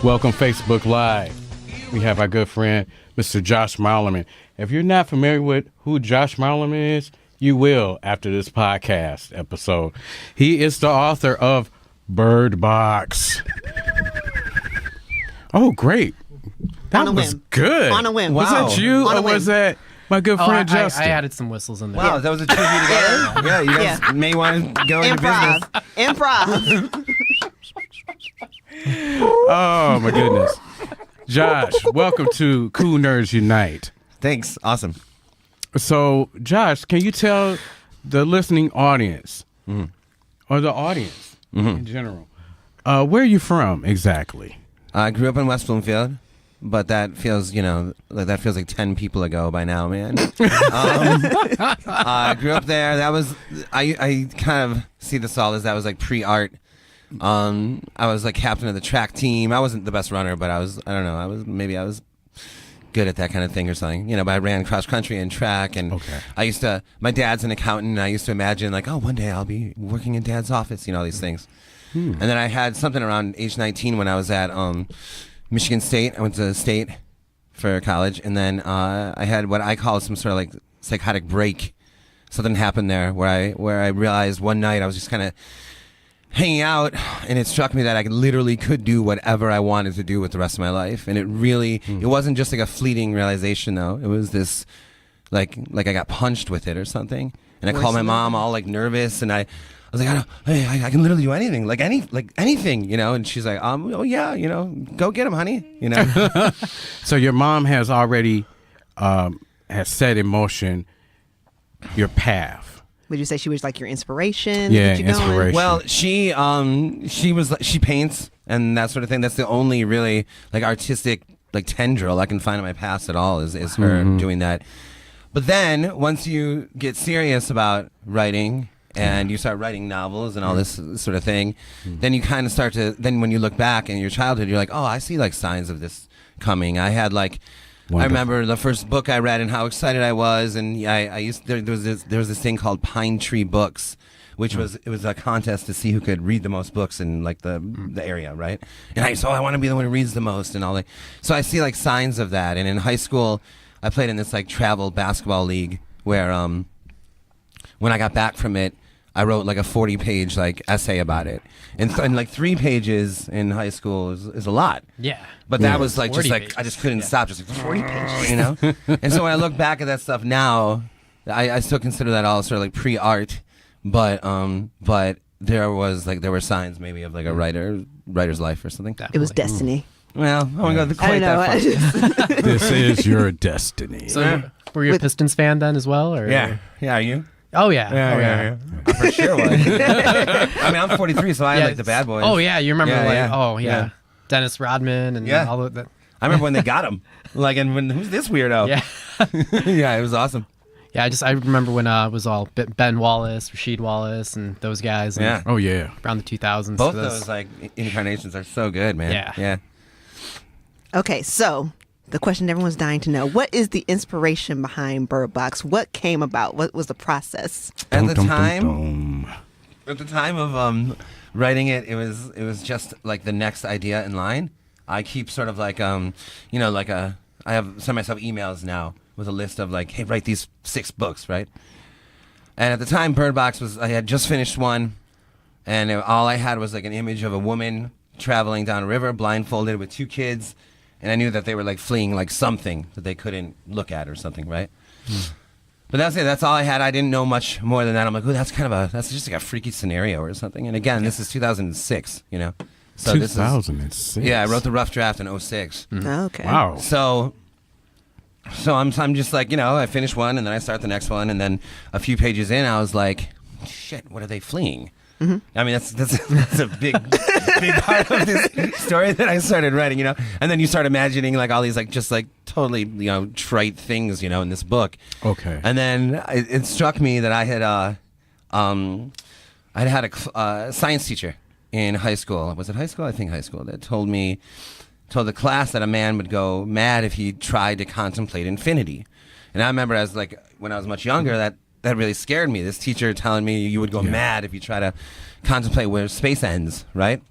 Welcome Facebook Live. We have our good friend, Mr. Josh Malerman. If you're not familiar with who Josh Malerman is, you will after this podcast episode. He is the author of Birdbox. Oh, great. That was good. On a whim. Was that you or was that my good friend Justin? I added some whistles in there. Wow, that was a tribute together? Yeah, you guys may want to go into business. Improv. Oh, my goodness. Josh, welcome to Cool Nerds Unite. Thanks. Awesome. So, Josh, can you tell the listening audience or the audience in general, where are you from exactly? I grew up in West Bloomfield, but that feels, like 10 people ago by now, man. I grew up there. That was, I kind of see this all as that was like pre-art. I was like captain of the track team. I wasn't the best runner, but I was good at that kind of thing or something, but I ran cross country and track, and my dad's an accountant, and I used to imagine like, oh, one day I'll be working in dad's office, all these things. And then I had something around age 19 when I was at Michigan State. I went to state for college, and then I had what I call some sort of like psychotic break. Something happened there where I realized one night I was just kind of hanging out, and it struck me that I literally could do whatever I wanted to do with the rest of my life. And it really, it wasn't just like a fleeting realization though. It was this, like I got punched with it or something. And I called my mom all like nervous, and I was like, I can literally do anything, like anything, And she's like, oh yeah, go get him, honey, So your mom has already has set in motion your path. Would you say she was like your inspiration? Yeah, inspiration. Well, she paints and that sort of thing. That's the only really like artistic like tendril I can find in my past at all is her doing that. But then once you get serious about writing and you start writing novels and all this sort of thing, then you kind of start to, then when you look back in your childhood, you're like, oh, I see like signs of this coming. I had like, wonderful. I remember the first book I read and how excited I was, and there was this thing called Pine Tree Books, which was a contest to see who could read the most books in like the area, right? And I want to be the one who reads the most and all that. So I see like signs of that. And in high school, I played in this like travel basketball league where when I got back from it, I wrote like a 40-page like essay about it, and like 3 pages in high school is a lot. Yeah, but that was like just like pages. I just couldn't stop, just like 40 pages, And so when I look back at that stuff now, I still consider that all sort of like pre-art, but there were signs maybe of like a writer's life or something. It was destiny. Well, I won't go quite that far. This is your destiny. So were you a Pistons fan then as well? Or? Yeah, are you? Oh yeah. Yeah. I for sure was. I mean, I'm 43, so I like the bad boys. Oh yeah, you remember yeah. Dennis Rodman and all of that. I remember when they got him. Like, and who's this weirdo? Yeah. Yeah, it was awesome. Yeah, I remember when it was all Ben Wallace, Rasheed Wallace, and those guys. And yeah. Oh yeah. Around the 2000s. Both those like incarnations are so good, man. Yeah. Okay, so the question everyone's dying to know: what is the inspiration behind Birdbox? What came about? What was the process? At the time of writing it, it was just like the next idea in line. I keep sort of like I send myself emails now with a list of like, hey, write these 6 books, right? And at the time, Birdbox I had just finished one, and all I had was like an image of a woman traveling down a river, blindfolded with 2 kids. And I knew that they were like fleeing like something that they couldn't look at or something, right? But that's it. That's all I had. I didn't know much more than that. I'm like, oh, that's just like a freaky scenario or something. And again, this is 2006, So 2006. Yeah, I wrote the rough draft in 06. Okay. Wow. So I'm just like, I finish one and then I start the next one, and then a few pages in, I was like, shit, what are they fleeing? I mean, that's a big part of this story that I started writing, And then you start imagining like all these like just like totally trite things, in this book. Okay. And then it struck me that I had a science teacher in high school. Was it high school? I think high school. That told the class that a man would go mad if he tried to contemplate infinity. And I remember when I was much younger that really scared me. This teacher telling me you would go mad if you try to contemplate where space ends, right?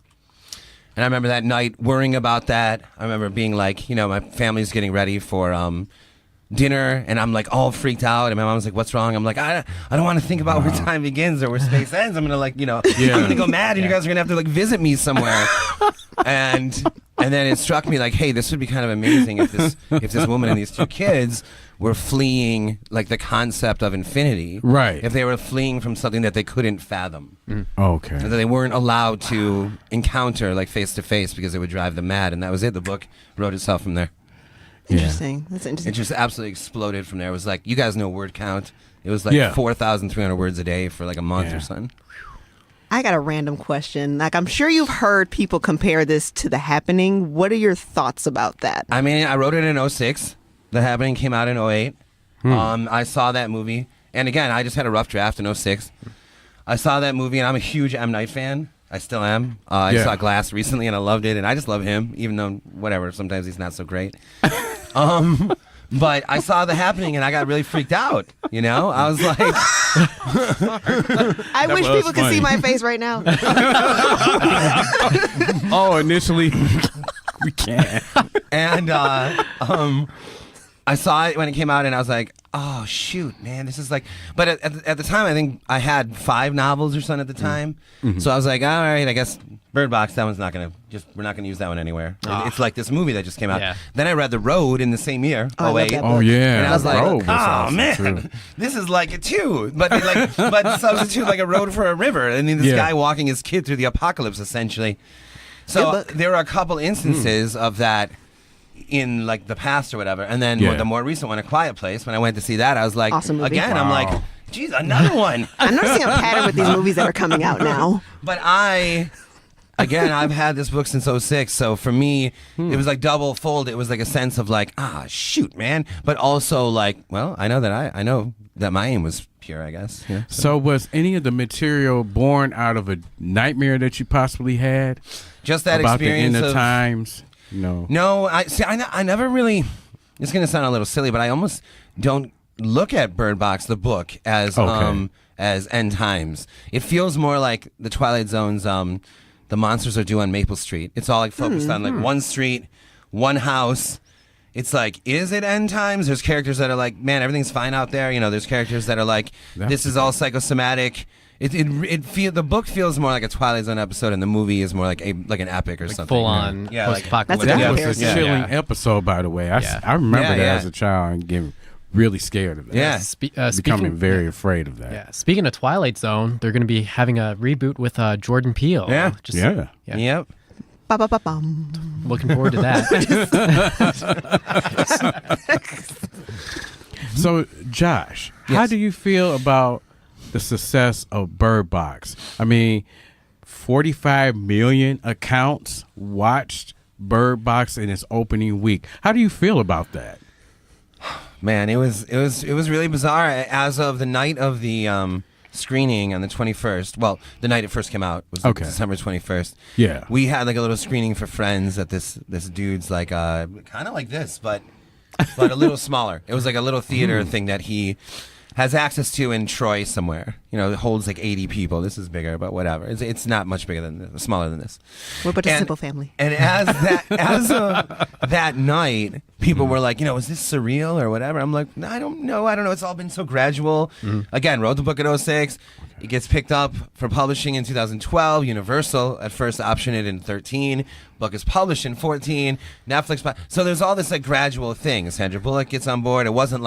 And I remember that night worrying about that. I remember being like, my family's getting ready for dinner, and I'm like all freaked out. And my mom's like, "What's wrong?" I'm like, I don't want to think about where time begins or where space ends. I'm gonna I'm gonna go mad, and you guys are gonna have to visit me somewhere. and then it struck me like, hey, this would be kind of amazing if this woman and these two kids were fleeing the concept of infinity. Right. If they were fleeing from something that they couldn't fathom. Okay. And that they weren't allowed to encounter face to face because it would drive them mad. And that was it. The book wrote itself from there. Interesting. That's interesting. It just absolutely exploded from there. It was you guys know word count. It was 4,300 words a day for a month or something. I got a random question. I'm sure you've heard people compare this to The Happening. What are your thoughts about that? I mean, I wrote it in 06. The Happening came out in 08. I saw that movie. And again, I just had a rough draft in 06. I saw that movie, and I'm a huge M. Night fan. I still am. I saw Glass recently, and I loved it. And I just love him, even though, whatever, sometimes he's not so great. But I saw The Happening, and I got really freaked out. I was like... I wish people could see my face right now. Initially, we can't. And I saw it when it came out, and I was like, oh, shoot, man, this is But at the time, I think I had 5 novels or something at the time. Mm-hmm. So I was like, all right, I guess Birdbox, that one's not going to, we're not going to use that one anywhere. It's like this movie that just came out. Yeah. Then I read The Road in the same year, 08. Oh, yeah. And I was like, awesome man, too. this is like it too. But but substitute a road for a river. I mean, this guy walking his kid through the apocalypse, essentially. So there were a couple instances of that in the past or whatever, and then the more recent one, A Quiet Place. When I went to see that, I was like, awesome movie. Again, I'm like, geez, another one. I'm noticing a pattern with these movies that are coming out now. But I've had this book since 06, so for me, it was double fold. It was a sense of shoot, man, but also well, I know that my aim was pure, I guess. Yeah, so was any of the material born out of a nightmare that you possibly had? Just that about experience the end of times. No, I never really. It's gonna sound a little silly, but I almost don't look at Birdbox the book as end times. It feels more like the Twilight Zone's The Monsters Are Due on Maple Street. It's all focused on one street, one house. It's is it end times? There's characters that are man, everything's fine out there. There's characters that are this is all psychosomatic. The book feels more like a Twilight Zone episode, and the movie is more like an epic or something. Full on. Yeah, post-apocalyptic. That's a That good was a comparison. chilling episode, by the way. I remember that as a child and getting really scared of that. Yeah. Becoming very afraid of that. Yeah. Speaking of Twilight Zone, they're going to be having a reboot with Jordan Peele. Yeah. Yeah. Yep. Ba-ba-ba-bum. Looking forward to that. So, Josh, how do you feel about the success of Birdbox? I mean, 45 million accounts watched Birdbox in its opening week. How do you feel about that? Man, it was really bizarre. As of the night of the screening on the 21st, well, the night it first came out was December 21st. Yeah, we had a little screening for friends at this dude's kind of like this, but a little smaller. It was a little theater thing that he has access to in Troy somewhere. It holds 80 people. This is bigger, but whatever. It's not much bigger than this, smaller than this. We're but a simple family. And as of that night, people were like, is this surreal or whatever? I'm like, I don't know. It's all been so gradual. Again, wrote the book at 06. It gets picked up for publishing in 2012. Universal at first optioned it in 13. Book is published in 14. Netflix. So there's all this gradual thing. Sandra Bullock gets on board. It wasn't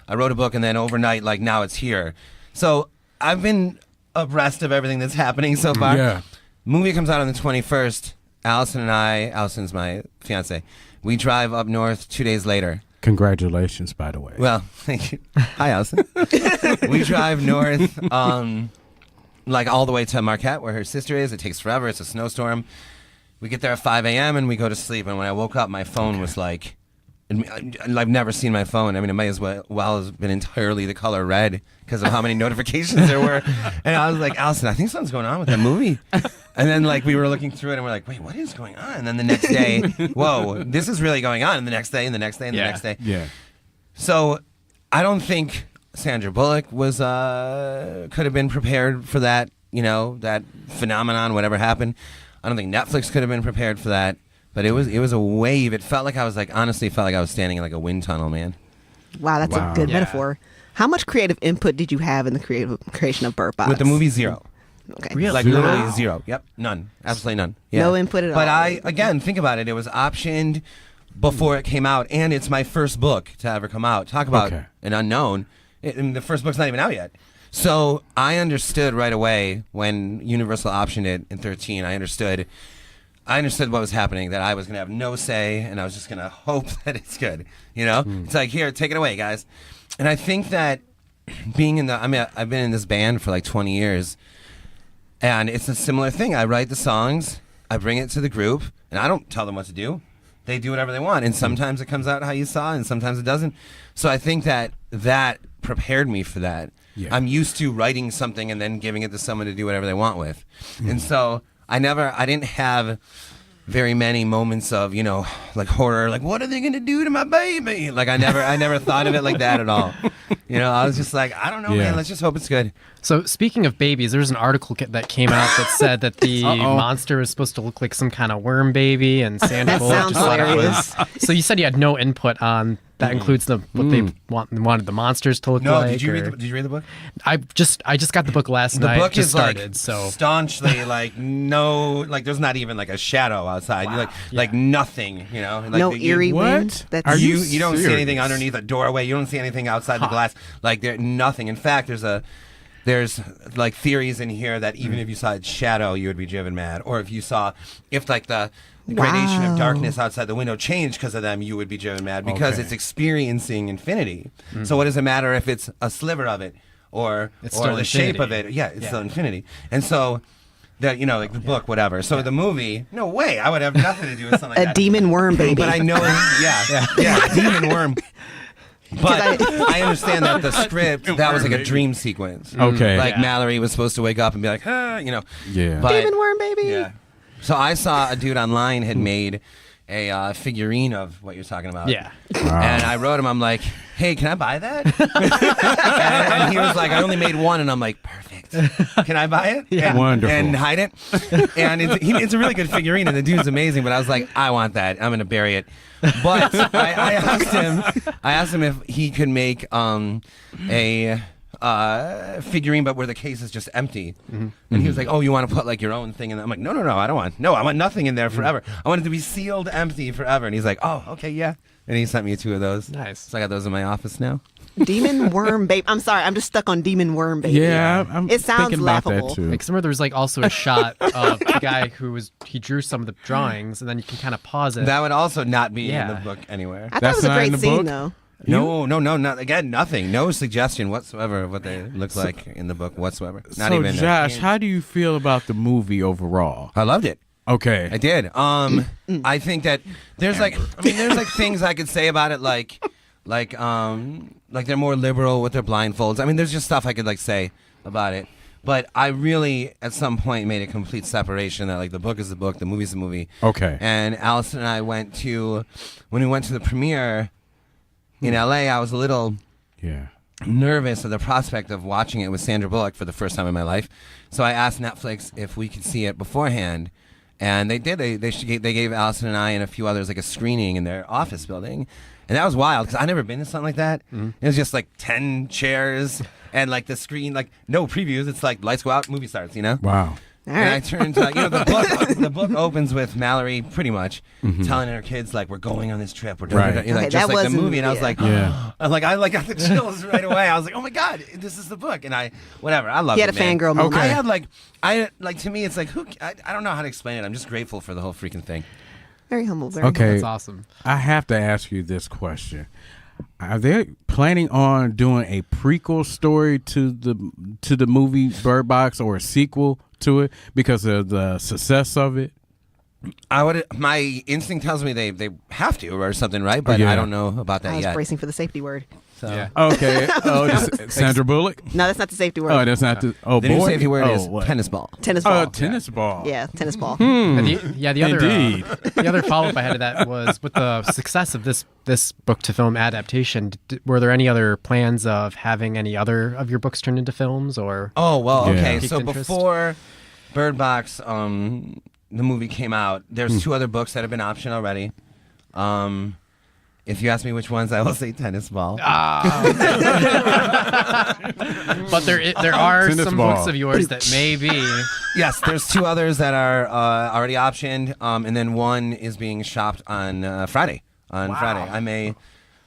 I wrote a book and then overnight, now it's here. So I've been abreast of everything that's happening so far. Yeah. Movie comes out on the 21st. Allison's my fiance. We drive up north 2 days later. Congratulations, by the way. Well, thank you. Hi, Allison. We drive north, all the way to Marquette, where her sister is. It takes forever. It's a snowstorm. We get there at 5 a.m. and we go to sleep. And when I woke up, my phone was I've never seen my phone. I mean, it might as well have been entirely the color red because of how many notifications there were. And I was like, Allison, I think something's going on with that movie. And then we were looking through it and we're like, wait, what is going on? And then the next day, whoa, this is really going on. And the next day, and the next day, and the next day. Yeah. So I don't think Sandra Bullock was could have been prepared for that, that phenomenon, whatever happened. I don't think Netflix could have been prepared for that. But it was a wave. It felt like I was honestly felt like I was standing in like a wind tunnel, man. Wow, that's a good Yeah. metaphor. How much creative input did you have in the creation of Birdbox? With the movie, zero. Okay. Really? Like Zero? literally Wow. zero. Yep, none. Absolutely none. Yeah. No input at But all. again, think about it. It was optioned before it came out, and it's my first book to ever come out. Talk about Okay. an unknown. And the first book's not even out yet. So I understood right away when Universal optioned it in 13. I understood what was happening, that I was going to have no say, and I was just going to hope that it's good. You know? It's like, here, take it away, guys. And I think that I've been in this band for like 20 years, and it's a similar thing. I write the songs, I bring it to the group, and I don't tell them what to do. They do whatever they want, and sometimes it comes out how you saw, and sometimes it doesn't. So I think that prepared me for that. Yeah. I'm used to writing something and then giving it to someone to do whatever they want with. And so I didn't have very many moments of, like horror, like what are they gonna do to my baby? Like I never thought of it like that at all. I was just like, I don't know, Yeah. man. Let's just hope it's good. So speaking of babies, there was an article that came out that said that the monster was supposed to look like some kind of worm baby, and Sandra That Bullock sounds just thought it hilarious. was. So you said you had no input on that. Includes what they wanted the monsters to look No, like. did you or- read the book? I just got the book last The night. book just is started. like So staunchly like no, like there's not even like a shadow outside. You like nothing, Like no eerie What? wind. That's Are you don't see serious? anything underneath a doorway. You don't see anything outside the glass. Like there's nothing. In fact, there's like theories in here that even if you saw its shadow, you would be driven mad. Or if like the gradation Wow. of darkness outside the window changed because of them, you would be driven mad because Okay. it's experiencing infinity. So what does it matter if it's a sliver of it or It's or still the shape of infinity. it? Yeah, it's Yeah. still infinity. And so that like the book, whatever. So the movie, no way, I would have nothing to do with something like a that. demon worm baby. But I know, yeah, demon worm. But I understand that the script, that was like a dream sequence. Okay. Like Yeah. Mallory was supposed to wake up and be like, Yeah. But, demon worm baby. yeah. So I saw a dude online had made a figurine of what you're talking about. yeah. And I wrote him, I'm like, hey, can I buy that? and he was like, I only made one. And I'm like, perfect. Can I buy it? Yeah. And, Wonderful. And hide it? And it's a really good figurine, and the dude's amazing. But I was like, I want that. I'm going to bury it. But I asked him if he could make a figurine, but where the case is just empty. And he was like, oh, you want to put like your own thing in there? I'm like, no, I don't want. No, I want nothing in there forever. I want it to be sealed empty forever. And he's like, oh, okay, yeah. And he sent me 2 of those. Nice. So I got those in my office now. Demon worm baby. I'm sorry, I'm just stuck on demon worm baby. Yeah, I'm It sounds thinking about laughable. that too. Like somewhere there was like also a shot of the guy he drew some of the drawings, and then you can kind of pause it. That would also not be in Yeah. the book anywhere. I thought That's it was a not in great the scene book? though. No, not again. Nothing. No suggestion whatsoever of what they look like in the book whatsoever. Not So, even. Josh, how do you feel about the movie overall? I loved it. Okay. I did. I think that there's there's things I could say about it, like they're more liberal with their blindfolds. I mean, there's just stuff I could say about it. But I really, at some point, made a complete separation that the book is the book, the movie's the movie. Okay. And Allison and I when we went to the premiere in LA, I was a little Yeah. nervous of the prospect of watching it with Sandra Bullock for the first time in my life. So I asked Netflix if we could see it beforehand, and they did. They gave Allison and I and a few others a screening in their office building, and that was wild because I'd never been to something like that. It was just 10 chairs and the screen, no previews. It's lights go out, movie starts. Wow. All And I right. turned to the book opens with Mallory pretty much telling her kids we're going on this trip. We're doing Right. Okay, just that like the wasn't- movie, and I was yeah. like, Yeah. I got the chills right away. I was like, oh my god, this is the book, and I love He it. had a man. fangirl moment. I had to me, it's I don't know how to explain it. I'm just grateful for the whole freaking thing. Very humble. Very Okay. That's awesome. I have to ask you this question. Are they planning on doing a prequel story to the movie Bird Box, or a sequel to it because of the success of it? My instinct tells me they have to or something, right? But Yeah. I don't know about I that was yet. bracing for the safety word. So. Yeah. Okay. Sandra Bullock? No, that's not the safety word. Oh, that's not the. Oh, The boy. new safety word is what? tennis ball. Tennis ball. Oh, tennis ball. Yeah, tennis ball. And the other Indeed. the other follow up I had to that was with the success of this book to film adaptation. Were there any other plans of having any other of your books turned into films, or? Oh well, Yeah. okay. Piqued So interest? before Bird Box the movie came out, there's 2 other books that have been optioned already. If you ask me which ones, I will say tennis ball. But there are Tennis some ball. books of yours that may be. Yes, there's 2 others that are already optioned, and then one is being shopped on Friday. Friday, I may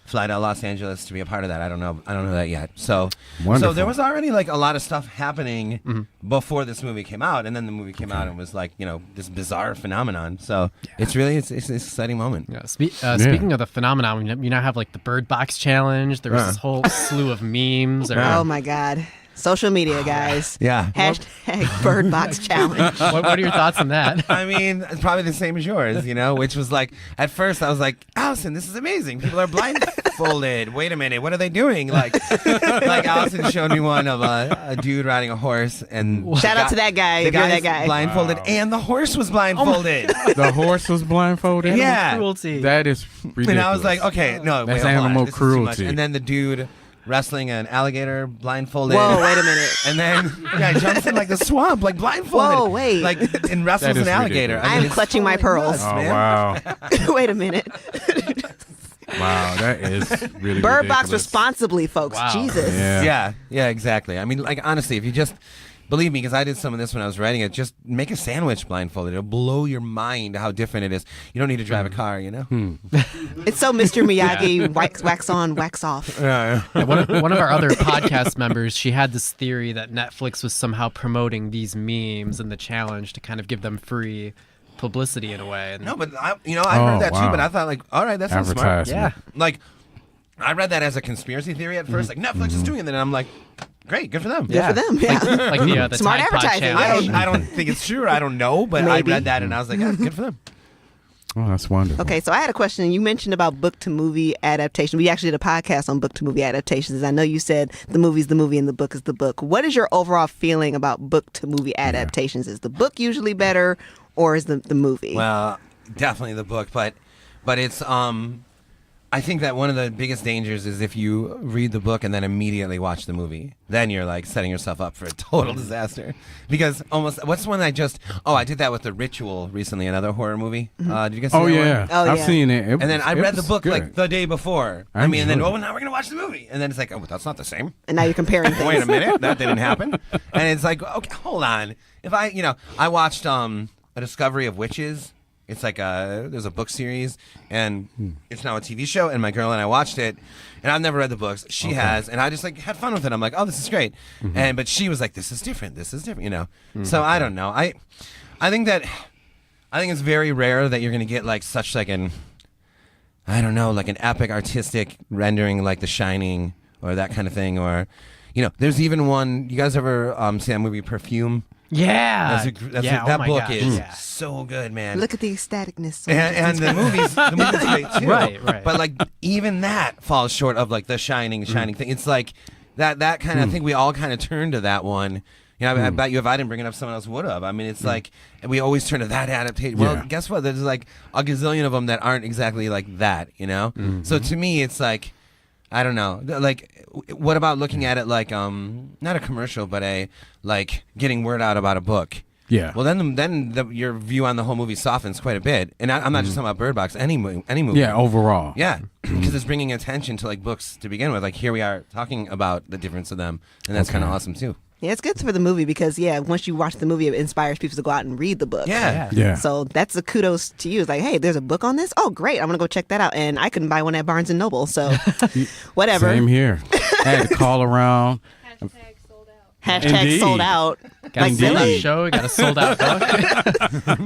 fly to Los Angeles to be a part of that. I don't know that yet. So there was already like a lot of stuff happening before this movie came out, and then the movie came out and was like, this bizarre phenomenon. So it's really it's an exciting moment. Yeah. Speaking of the phenomenon, you now have like the Birdbox challenge. There was this whole slew of memes. Oh my God. Social media, guys. Yeah. Hashtag Birdbox Challenge. What are your thoughts on that? I mean, it's probably the same as yours, which was like, at first I was like, Allison, this is amazing. People are blindfolded. Wait a minute, what are they doing? Like Allison showed me one of a dude riding a horse. And Shout out to that guy. The If you're guy's that guy. blindfolded, and the horse was blindfolded. The horse was blindfolded? Yeah. Cruelty. That is ridiculous. And I was like, okay, no, That's wait, hold on. animal This is too much. cruelty. And then the dude wrestling an alligator blindfolded. Whoa, wait a minute. And then jumps in like the swamp, like blindfolded. Whoa, wait. Like and wrestles That is an alligator. ridiculous. I am it's clutching my pearls. nuts, Oh, man. wow. Wait a minute. Wow, that is really Birdbox ridiculous. responsibly, folks. Wow. Jesus. Yeah, exactly. I mean, like, honestly, if you just believe me, because I did some of this when I was writing it, just make a sandwich blindfolded. It'll blow your mind how different it is. You don't need to drive a car, It's so Mr. Miyagi, wax on, wax off. Yeah, one of our other podcast members, she had this theory that Netflix was somehow promoting these memes and the challenge to kind of give them free publicity in a way. And No, but I heard that too, wow. but I thought, like, all right, that sounds smart. Advertisement. yeah. Like, I read that as a conspiracy theory at first. Like, Netflix is doing it, and I'm like, great, good for them. Good for them. Yeah. Like the Smart Tide Pod advertising, challenge. yeah. I don't think it's true. I don't know, but Maybe. I read that and I was like, yeah, good for them. Oh, that's wonderful. Okay, so I had a question. You mentioned about book to movie adaptation. We actually did a podcast on book to movie adaptations. I know you said the movie's the movie and the book is the book. What is your overall feeling about book to movie adaptations? Is the book usually better or is the movie? Well, definitely the book, but it's I think that one of the biggest dangers is if you read the book and then immediately watch the movie. Then you're like setting yourself up for a total disaster. Because what's one I did that with The Ritual recently, another horror movie. Did you guys see Oh, that yeah. one? Oh, I've yeah. seen it. And then I read the book good. like the day before. I and then, enjoyed now it. we're going to watch the movie. And then it's like, oh, that's not the same. And now you're comparing things. Wait a minute, that didn't happen. And it's like, okay, hold on. If I watched A Discovery of Witches. It's like there's a book series, and it's now a TV show. And my girl and I watched it, and I've never read the books. She has, and I just like had fun with it. I'm like, oh, this is great. But she was like, this is different. So I don't know. I think it's very rare that you're gonna get like such like an epic artistic rendering like The Shining or that kind of thing. Or there's even one. You guys ever see that movie Perfume? Yeah. That oh my book gosh, is yeah. so good, man. Look at the ecstaticness. and the movie's great too. Right. But like even that falls short of like the shining thing. It's like that kind of thing. We all kind of turn to that one. I bet you if I didn't bring it up, someone else would have. I mean, it's like we always turn to that adaptation. Well, Yeah. guess what? There's like a gazillion of them that aren't exactly like that. So to me, it's like I don't know. Like, what about looking at it like not a commercial, but a like getting word out about a book? Yeah. Well, then your view on the whole movie softens quite a bit. And I'm not just talking about Bird Box. Any movie. Yeah, overall. Yeah, because it's bringing attention to like books to begin with. Like here we are talking about the difference of them, and that's kind of awesome too. Yeah, it's good for the movie because, once you watch the movie, it inspires people to go out and read the book. Yeah. So that's a kudos to you. It's like, hey, there's a book on this? Oh, great. I'm going to go check that out. And I couldn't buy one at Barnes & Noble. So whatever. Same here. I had to call around. Hashtag sold out. Hashtag Indeed. sold out. Got a sold out Indeed. show. We got a sold out book.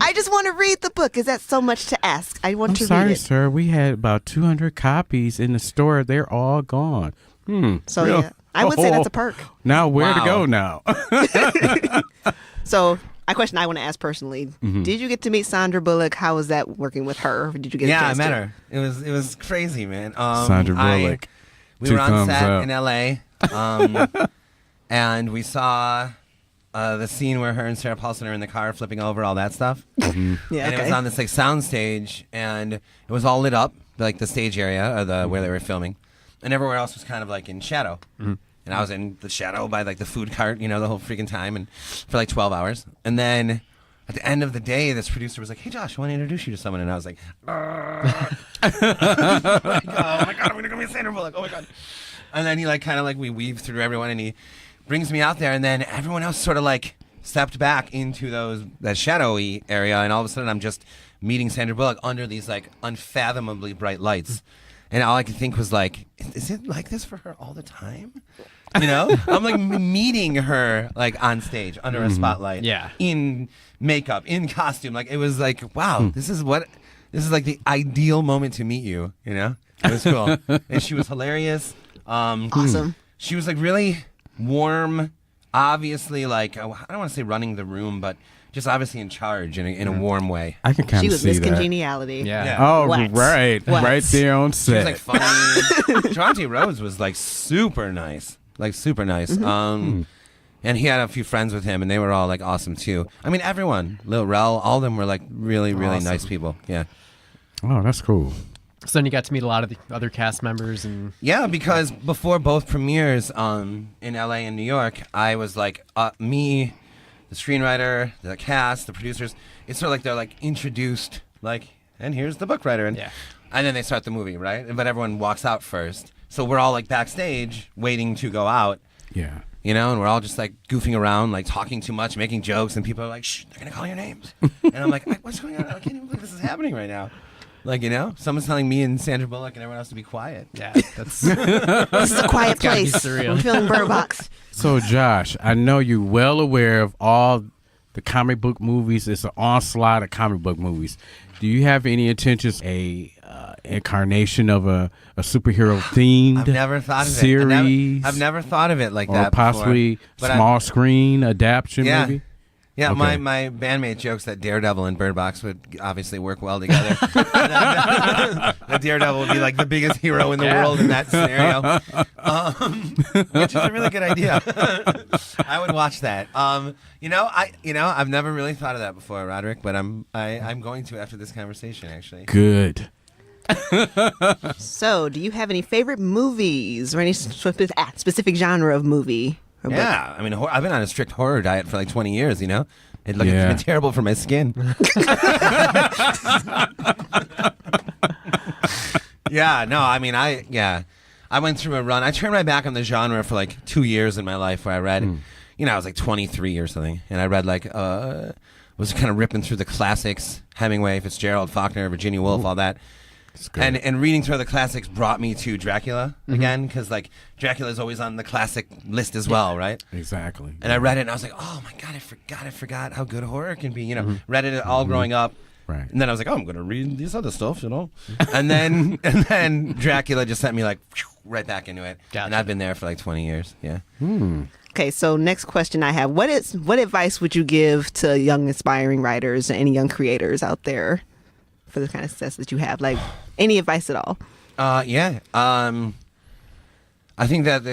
I just want to read the book. Is that so much to ask? I want I'm to sorry, read it. sir. We had about 200 copies in the store. They're all gone. So, Real- yeah, I would say that's a perk. Now, where to Wow. go now? So, a question I want to ask personally. Did you get to meet Sandra Bullock? How was that working with her? Did you get a Yeah, I chance met to? her. It was crazy, man. Sandra Bullock. We Two were on thumbs set up. in L.A. And we saw the scene where her and Sarah Paulson are in the car flipping over, all that stuff. Yeah, And it was okay. on this like sound stage, and it was all lit up, like the stage area or the where they were filming, and everywhere else was kind of like in shadow. And I was in the shadow by like the food cart, the whole freaking time, and for like 12 hours. And then at the end of the day, this producer was like, "Hey, Josh, I want to introduce you to someone," and I was like, "Oh my god, I'm gonna go meet Sandra Bullock. Oh my god!" And then he like kind of like we weave through everyone, and he brings me out there, and then everyone else sort of like stepped back into that shadowy area, and all of a sudden I'm just meeting Sandra Bullock under these like unfathomably bright lights, and all I could think was like, "Is it like this for her all the time?" You know, I'm like meeting her like on stage under a spotlight, in makeup, in costume. Like it was like, wow, this is like the ideal moment to meet you. You know, it was cool, and she was hilarious. Awesome. She was like really warm, obviously like I don't want to say running the room, but just obviously in charge in a warm way. I can kind She of was see Miss that. Congeniality. Yeah. Oh, What? right. What? Right there on She was set. like funny. Jonte Rhodes was like super nice. Like super nice. And he had a few friends with him, and they were all like awesome too. I mean, everyone, Lil Rel, all of them were like really, really nice people. Yeah. Oh, that's cool. So then you got to meet a lot of the other cast members and Yeah, because before both premieres in LA and New York, I was like, me, the screenwriter, the cast, the producers, it's sort of like they're like introduced, like, and here's the book writer. And then they start the movie, right? But everyone walks out first. So we're all like backstage waiting to go out. Yeah. You know, and we're all just like goofing around, like talking too much, making jokes, and people are like, "Shh, they're gonna call your names." And I'm like, "What's going on? I can't even believe this is happening right now." Like, you know, someone's telling me and Sandra Bullock and everyone else to be quiet. yeah, that's This is a quiet gotta be place. surreal. I'm feeling Birdbox. So, Josh, I know you're well aware of all the comic book movies. It's an onslaught of comic book movies. Do you have any intentions, incarnation of a superhero themed I've never thought of series? it. I've never thought of it like or that. possibly before. But small screen adaptation, Yeah. maybe? Yeah, Okay. my bandmate jokes that Daredevil and Birdbox would obviously work well together. That Daredevil would be like the biggest hero in the world in that scenario, which is a really good idea. I would watch that. I've never really thought of that before, Roderick, but I'm going to after this conversation, actually. Good. So, do you have any favorite movies or any specific genre of movie? Or book? Yeah, I mean, I've been on a strict horror diet for like 20 years, you know? It's Yeah. been terrible for my skin. Yeah, no, I mean, I went through a run. I turned my back on the genre for like 2 years in my life where I read, I was like 23 or something, and I read like, was kind of ripping through the classics, Hemingway, Fitzgerald, Faulkner, Virginia Woolf, all that. And reading through the classics brought me to Dracula again, because like Dracula is always on the classic list as well, right? Exactly. And I read it and I was like, oh my God, I forgot how good horror can be. You know, read it all growing up. Right. And then I was like, oh, I'm going to read this other stuff, you know? and then Dracula just sent me like right back into it. Gotcha. And I've been there for like 20 years. Yeah. Okay, so next question I have: what advice would you give to young aspiring writers and any young creators out there for the kind of success that you have? Like any advice at all? Yeah. I think that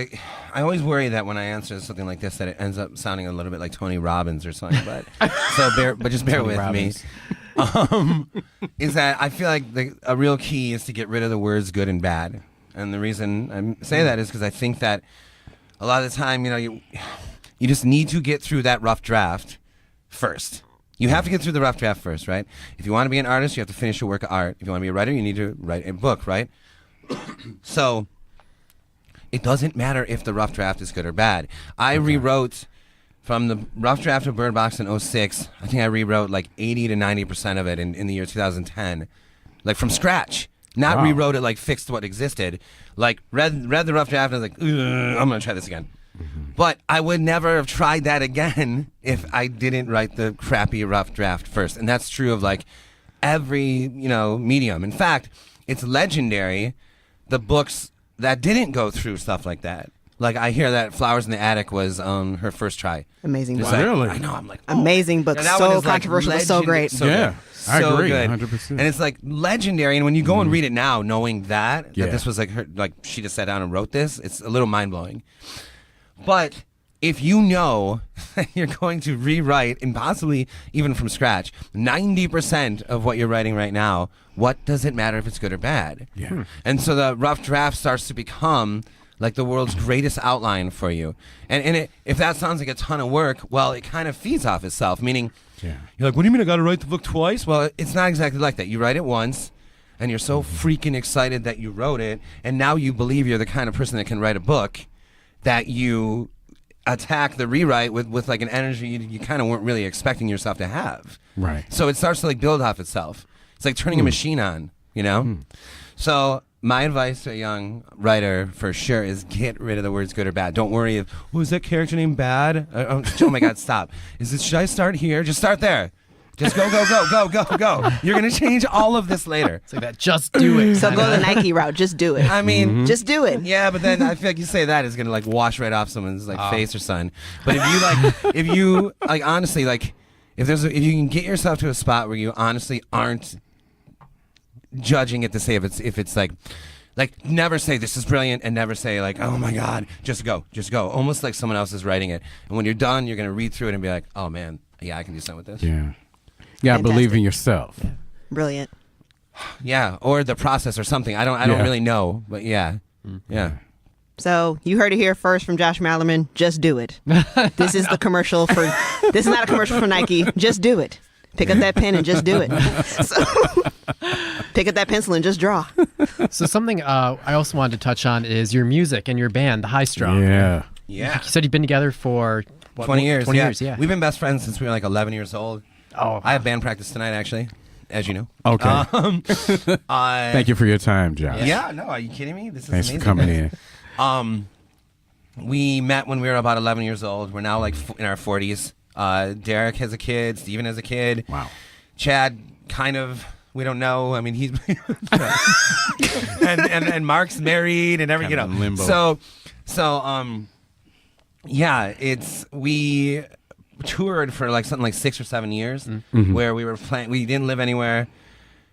I always worry that when I answer something like this that it ends up sounding a little bit like Tony Robbins or something. But just bear Tony with Robbins. me. Is that I feel like a real key is to get rid of the words good and bad. And the reason I say that is because I think that a lot of the time, you just need to get through that rough draft first. You have to get through the rough draft first, right? If you want to be an artist, you have to finish your work of art. If you want to be a writer, you need to write a book, right? So it doesn't matter if the rough draft is good or bad. I rewrote from the rough draft of Birdbox in 2006. I think I rewrote like 80 to 90% of it in the year 2010, like from scratch. Not rewrote it, like fixed what existed. Like read the rough draft and I was like, I'm going to try this again. But I would never have tried that again if I didn't write the crappy rough draft first. And that's true of like every, medium. In fact, it's legendary, the books that didn't go through stuff like that. Like I hear that Flowers in the Attic was her first try. Amazing book. Just like, Really? I know. I'm like, Amazing book. Yeah, that one So is, like, controversial, but so great. so Yeah, good. I So agree, good. 100%. And it's like legendary. And when you go and read it now, knowing that Yeah. this was like her, like she just sat down and wrote this, it's a little mind blowing. But if you know that you're going to rewrite, and possibly even from scratch, 90% of what you're writing right now, what does it matter if it's good or bad? Yeah. And so the rough draft starts to become like the world's greatest outline for you. And if that sounds like a ton of work, well, it kind of feeds off itself, meaning Yeah. You're like, what do you mean I got to write the book twice? Well, it's not exactly like that. You write it once, and you're so freaking excited that you wrote it, and now you believe you're the kind of person that can write a book, that you attack the rewrite with like an energy you kind of weren't really expecting yourself to have. Right. So it starts to like build off itself. It's like turning a machine on, you know? So my advice to a young writer for sure is get rid of the words good or bad. Don't worry if, is that character name bad? Oh my God, stop. Should I start here? Just start there. Just go. You're going to change all of this later. It's like that. Just do it. So go the Nike route. Just do it. I mean, just do it. yeah, but then I feel like you say that is going to like wash right off someone's like face or son. But if you honestly, like if you can get yourself to a spot where you honestly aren't judging it to say if it's like never say this is brilliant and never say like, oh my God, just go. Almost like someone else is writing it. And when you're done, you're going to read through it and be like, oh man, yeah, I can do something with this. Yeah. You gotta believe in yourself. Brilliant. Yeah, or the process or something. I don't really know, but yeah. Yeah. So you heard it here first from Josh Malerman. Just do it. This is the commercial for. This is not a commercial for Nike. Just do it. Pick up that pen and just do it. So, pick up that pencil and just draw. So something I also wanted to touch on is your music and your band, The High Strung. Yeah. You said you've been together for 20 years. 20 years, yeah. We've been best friends since we were like 11 years old. Oh, I have band practice tonight, actually, as you know. Okay. Thank you for your time, Josh. Yeah, no, are you kidding me? This is Thanks amazing. for coming in. We met when we were about 11 years old. We're now like in our 40s. Derek has a kid. Steven has a kid. Wow. Chad, kind of. We don't know. I mean, he's and Mark's married and everything. Kind of in limbo. Yeah, we toured for like something like 6 or 7 years, where we were playing. We didn't live anywhere.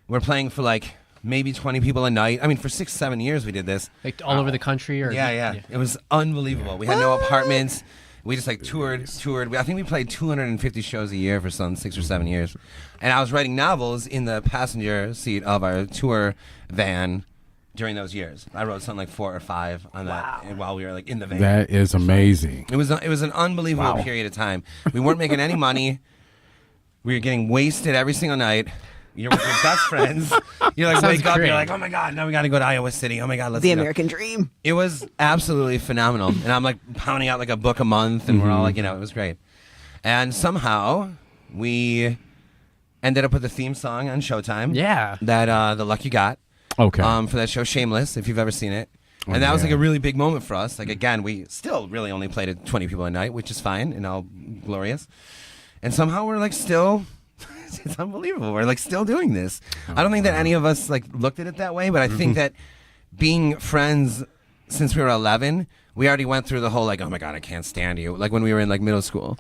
We're playing for like maybe 20 people a night. I mean, for 6-7 years we did this. like all over the country, or Yeah. It was unbelievable. We had no apartments. We just like toured. I think we played 250 shows a year for some 6 or 7 years. And I was writing novels in the passenger seat of our tour van during those years. I wrote something like 4 or 5 on that while we were like in the van. That is amazing. It was an unbelievable period of time. We weren't making any money. We were getting wasted every single night. You're with your best friends. You're like, wake up. You're like, oh my God, now we got to go to Iowa City. Oh my God, let's The American dream. It was absolutely phenomenal. And I'm like pounding out like a book a month, and we're all like, it was great. And somehow we ended up with a theme song on Showtime. Yeah. That The Luck You Got. Okay. For that show Shameless, if you've ever seen it. And that was like a really big moment for us. Like, again, we still really only played at 20 people a night, which is fine and all glorious. And somehow we're like still, it's unbelievable. We're like still doing this. I don't think that any of us like looked at it that way, but I think that being friends since we were 11, we already went through the whole like, oh my God, I can't stand you. Like when we were in like middle school.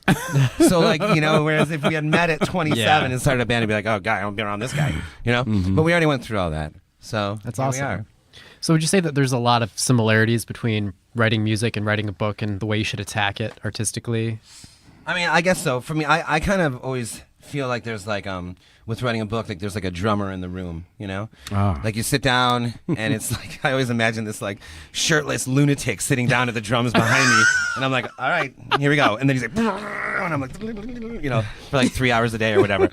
So like, whereas if we had met at 27 and started a band, it'd be like, oh God, I don't be around this guy, But we already went through all that. So That's here awesome. we are. So would you say that there's a lot of similarities between writing music and writing a book and the way you should attack it artistically? I mean, I guess so. For me, I kind of always feel like there's like with writing a book, like there's like a drummer in the room, Like you sit down and it's like I always imagine this like shirtless lunatic sitting down at the drums behind me, and I'm like, all right, here we go, and then he's like, and I'm like, for like 3 hours a day or whatever,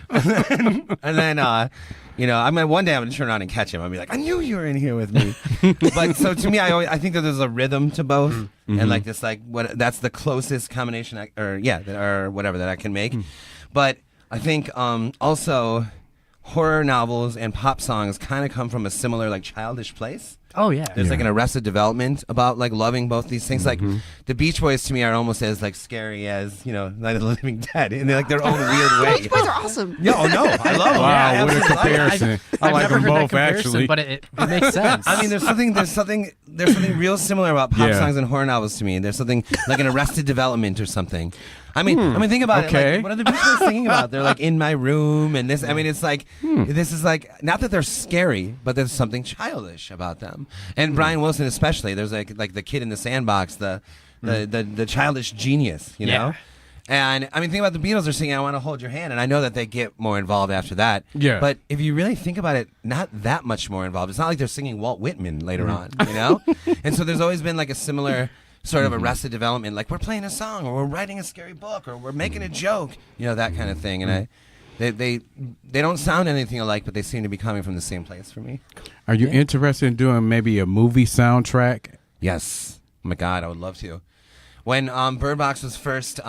and then I mean, one day I'm gonna turn around and catch him. I'll be like, I knew you were in here with me. But so to me, I think that there's a rhythm to both, and like this, like that's the closest combination, or whatever that I can make. But I think also horror novels and pop songs kind of come from a similar like childish place. Oh yeah. There's like an Arrested Development about like loving both these things. Like the Beach Boys to me are almost as like scary as Night of the Living Dead in like their own weird way. Beach Boys are awesome. No, I love them. Wow, Yeah, what a absolutely. comparison. I I've like never them heard that both, comparison, actually. but it makes sense. I mean, there's something real similar about pop songs and horror novels to me. There's something like an Arrested Development or something. I mean, think about it. Okay. Like, what are the Beach Boys singing about? They're like in my room, and this. I mean, it's like this is like not that they're scary, but there's something childish about them. And Brian Wilson, especially, there's like the kid in the sandbox, the childish genius, Yeah. And I mean, think about the Beatles are singing "I Want to Hold Your Hand," and I know that they get more involved after that. Yeah. But if you really think about it, not that much more involved. It's not like they're singing Walt Whitman later on, And so there's always been like a similar sort of Arrested Development, like we're playing a song or we're writing a scary book or we're making a joke, that kind of thing. And they don't sound anything alike, but they seem to be coming from the same place for me. Are you interested in doing maybe a movie soundtrack? Yes. Oh my God, I would love to. When Birdbox was first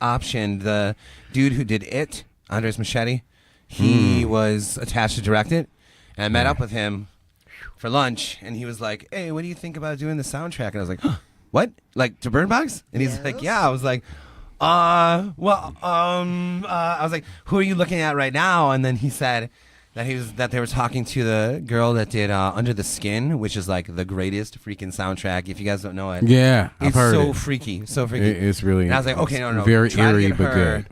optioned, the dude who did It, Andres Machete, he was attached to direct it. And I met up with him for lunch, and he was like, "Hey, what do you think about doing the soundtrack?" And I was like, huh, "What? Like to Birdbox?" And he's like, "Yeah." I was like, I was like, "Who are you looking at right now?" And then he said that they were talking to the girl that did Under the Skin, which is like the greatest freaking soundtrack. If you guys don't know it, Yeah, I've it's heard so it. freaky, so freaky. It's really. And I was like, "Okay, no, very try to eerie get but her."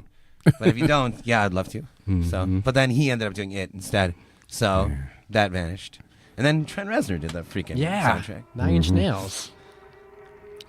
good. But if you don't, yeah, I'd love to. So, but then he ended up doing It instead, so that vanished. And then Trent Reznor did the freaking soundtrack. 9 Inch Nails.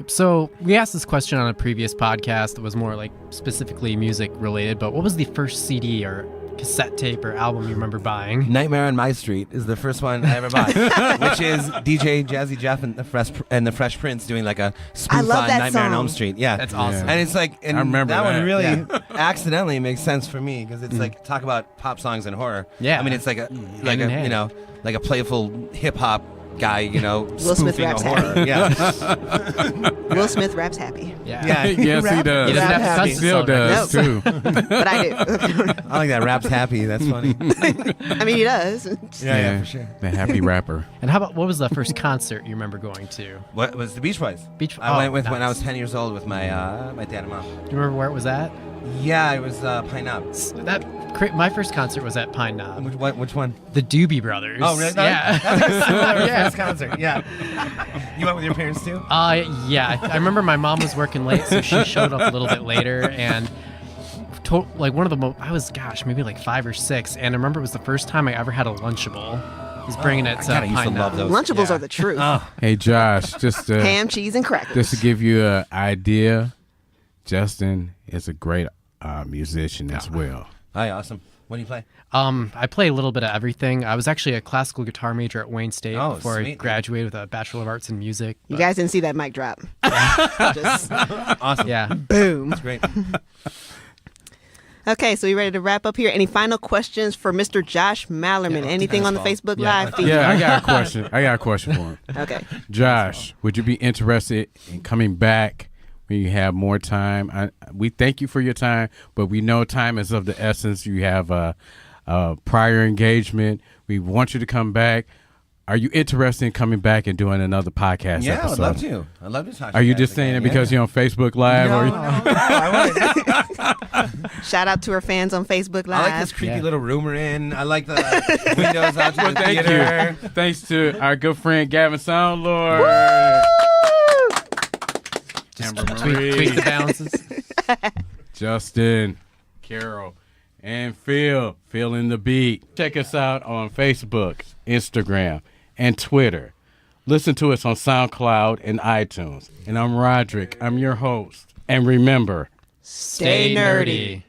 So we asked this question on a previous podcast that was more like specifically music related, but what was the first CD or cassette tape or album you remember buying? Nightmare on My Street is the first one I ever bought, which is DJ Jazzy Jeff and the Fresh Prince doing like a spoof on love that Nightmare on song. Elm Street. Yeah, That's awesome. And it's like, and I remember that one that. really accidentally makes sense for me because it's like talk about pop songs and horror. Yeah. I mean it's like a Hand in hand. like a playful hip hop guy, Smith spoofing a raps horror. happy. Yeah, Will Smith raps happy. Yeah. Yes, he does. He doesn't have to Rap cuss happy. his Still song, does too. But I do. I like that. Rap's happy. That's funny. I mean, he does. Yeah, for sure. The happy rapper. And how about what was the first concert you remember going to? Do What was the Beach Boys? Oh, I went with when I nice. was 10 years old with my my dad and mom. you remember where it was at? Yeah, it was Pine Knob. My first concert was at Pine Knob. Which one? The Doobie Brothers. Oh, really? Yeah. That's like a similar Yeah. first concert. Yeah. You went with your parents too? Yeah. I remember my mom was working late, so she showed up a little bit later, and like one of the I was maybe like 5 or 6, and I remember it was the first time I ever had a Lunchable. I was bringing it to God, I used to Pine love Knob. those. Lunchables Yeah. are the truth. Hey, Josh, just Ham, cheese, and crackers. just to give you an idea, Justin is a great musician as well. Hi, awesome. What do you play? I play a little bit of everything. I was actually a classical guitar major at Wayne State Oh, before I sweet. graduated with a Bachelor of Arts in Music. You guys didn't see that mic drop. Just Awesome. Yeah. boom. That's great. Okay, so we ready to wrap up here? Any final questions for Mr. Josh Malerman? Anything on the Facebook Live feed? Yeah, I got a question. I got a question for him. Okay. Josh, would you be interested in coming back when you have more time? We thank you for your time, but we know time is of the essence. You have a prior engagement. We want you to come back. Are you interested in coming back and doing another podcast Yeah, episode? I'd love to. I'd love to talk to Are you guys just saying again. it because Yeah. you're on Facebook Live? No, or no, I wouldn't. Shout out to our fans on Facebook Live. I like this creepy Yeah. little room we're in. I like the windows out to the Thank theater. you. Thanks to our good friend Gavin Soundlord. Amber Tweak Marie, the balances. Justin, Carol, and Phil. Feeling the beat. Check us out on Facebook, Instagram, and Twitter. Listen to us on SoundCloud and iTunes. And I'm Roderick. I'm your host. And remember, Stay nerdy.